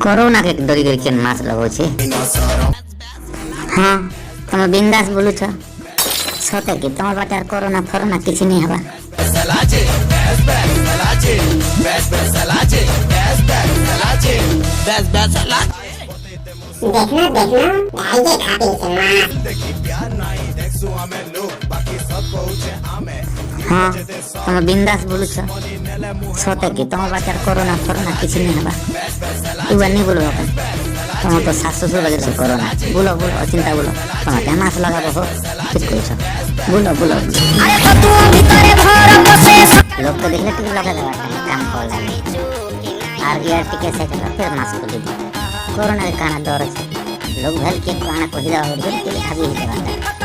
Corona के डरी गई के मास्क लगो छे। हाँ तुम बिंदास बोलू छ सते कि तुम बाटे कोरोना फोरोना किछ नहीं हवा। देखना आइए खाती हाँ तुम बिंदास बोलू छ सते कि तुम बाटे कोरोना फोरोना किछ नहीं हवा। तू नहीं बोलो तुम तो सासु ससुर लगे छे कोरोना। बोलो बोलो चिंता बोलो तुम ते मास्क लगाबो हो किछ कहो छ। बोलो बोलो अरे तो तू भीतरे भर बसे लोग तो देखले टिक लगा देवा काम कर आर टिके से फिर मास्क खोल दे कोरोना के काना डर छे लोग भल के काना को हिला हो के खाबी देवा।